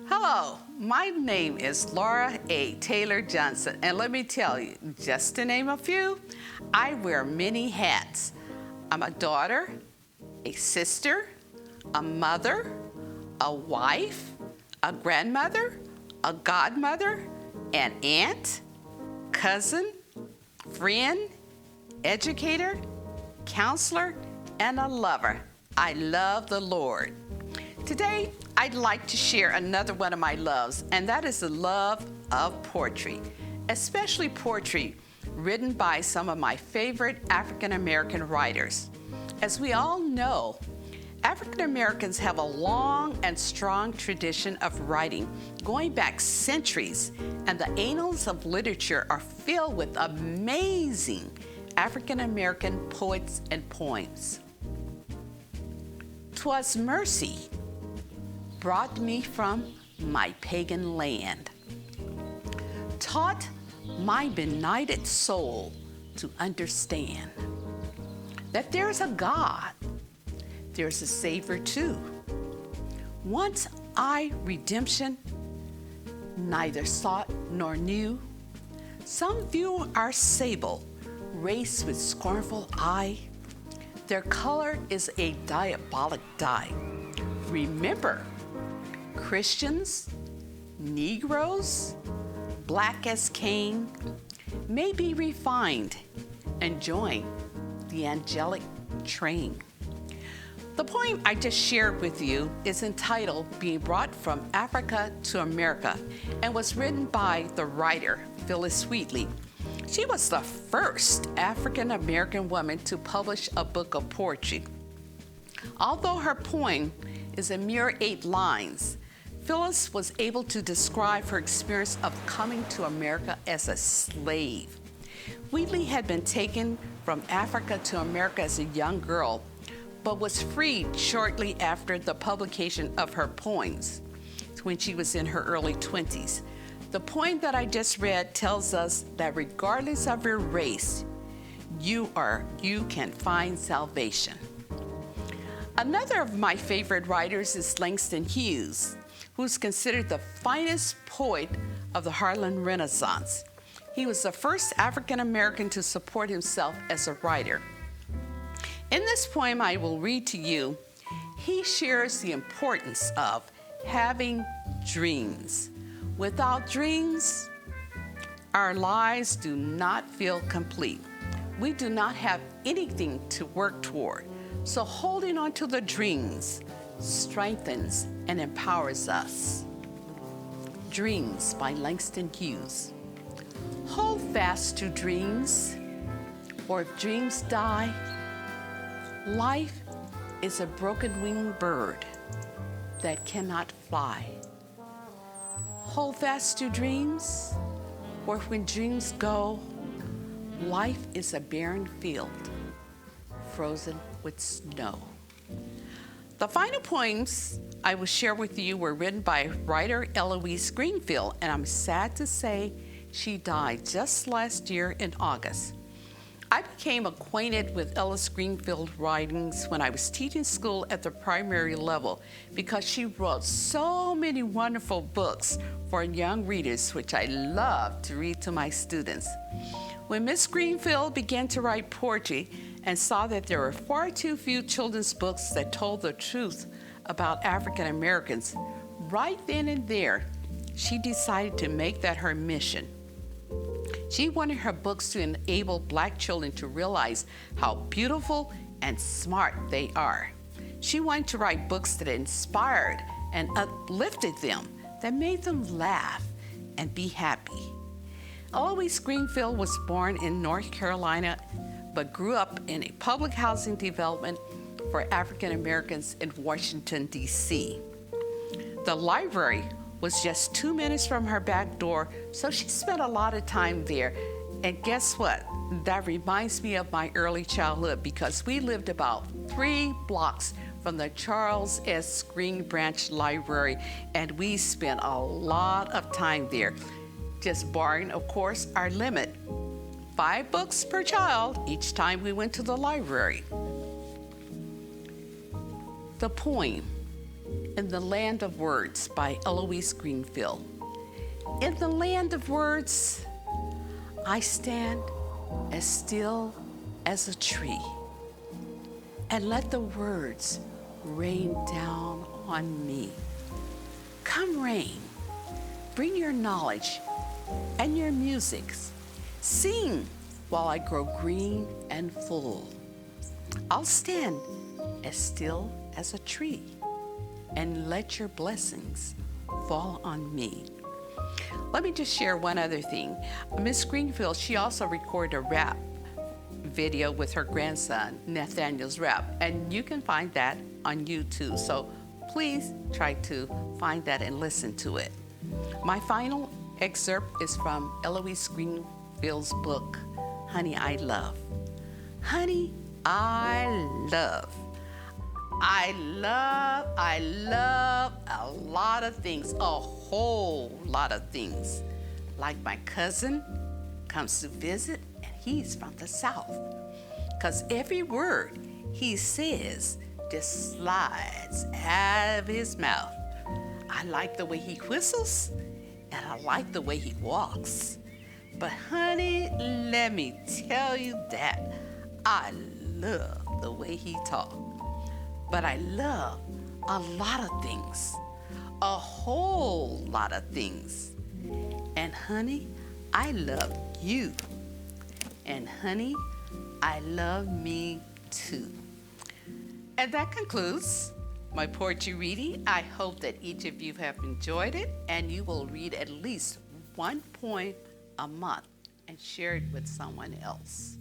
Hello, my name is Laura A. Taylor Johnson, and let me tell you, just to name a few, I wear many hats. I'm a daughter, a sister, a mother, a wife, a grandmother, a godmother, an aunt, cousin, friend, educator, counselor, and a lover. I love the Lord. Today, I'd like to share another one of my loves, and that is the love of poetry, especially poetry written by some of my favorite African American writers. As we all know, African Americans have a long and strong tradition of writing going back centuries, and the annals of literature are filled with amazing African American poets and poems. "'Twas mercy brought me from my pagan land, taught my benighted soul to understand that there's a God, there's a Savior too. Once I redemption neither sought nor knew, some view our sable race with scornful eye. Their color is a diabolic dye. Remember, Christians, Negroes, black as Cain, may be refined and join the angelic train." The poem I just shared with you is entitled "Being Brought from Africa to America" and was written by the writer Phyllis Wheatley. She was the first African American woman to publish a book of poetry. Although her poem is a mere 8 lines, Phyllis was able to describe her experience of coming to America as a slave. Wheatley had been taken from Africa to America as a young girl, but was freed shortly after the publication of her poems when she was in her early 20s. The poem that I just read tells us that regardless of your race, you can find salvation. Another of my favorite writers is Langston Hughes, who's considered the finest poet of the Harlem Renaissance. He was the first African American to support himself as a writer. In this poem I will read to you, he shares the importance of having dreams. Without dreams, our lives do not feel complete. We do not have anything to work toward. So holding on to the dreams strengthens and empowers us. Dreams by Langston Hughes. Hold fast to dreams, or if dreams die, life is a broken-winged bird that cannot fly. Hold fast to dreams, or when dreams go, life is a barren field, frozen with snow. The final poems I will share with you were written by writer Eloise Greenfield, and I'm sad to say she died just last year in August. I became acquainted with Eloise Greenfield's writings when I was teaching school at the primary level because she wrote so many wonderful books for young readers, which I love to read to my students. When Miss Greenfield began to write poetry and saw that there were far too few children's books that told the truth about African Americans, right then and there, she decided to make that her mission. She wanted her books to enable Black children to realize how beautiful and smart they are. She wanted to write books that inspired and uplifted them, that made them laugh and be happy. Eloise Greenfield was born in North Carolina, but grew up in a public housing development for African Americans in Washington, D.C. The library was just 2 minutes from her back door, so she spent a lot of time there. And guess what? That reminds me of my early childhood because we lived about 3 blocks from the Charles S. Green Branch Library, and we spent a lot of time there, just barring, of course, our limit. 5 books per child each time we went to the library. The poem, In the Land of Words by Eloise Greenfield. In the land of words, I stand as still as a tree, and let the words rain down on me. Come rain, bring your knowledge and your musics. Sing while I grow green and full. I'll stand as still as a tree and let your blessings fall on me. Let me just share one other thing. Miss Greenfield, she also recorded a rap video with her grandson, Nathaniel's rap, and you can find that on YouTube. So please try to find that and listen to it. My final excerpt is from Eloise Greenfield's book, Honey, I Love. Honey, I love. I love a lot of things, a whole lot of things. Like my cousin comes to visit and he's from the South. 'Cause every word he says just slides out of his mouth. I like the way he whistles and I like the way he walks. But honey, let me tell you that I love the way he talks. But I love a lot of things, a whole lot of things. And honey, I love you. And honey, I love me too. And that concludes my poetry reading. I hope that each of you have enjoyed it and you will read at least one poem a month and share it with someone else.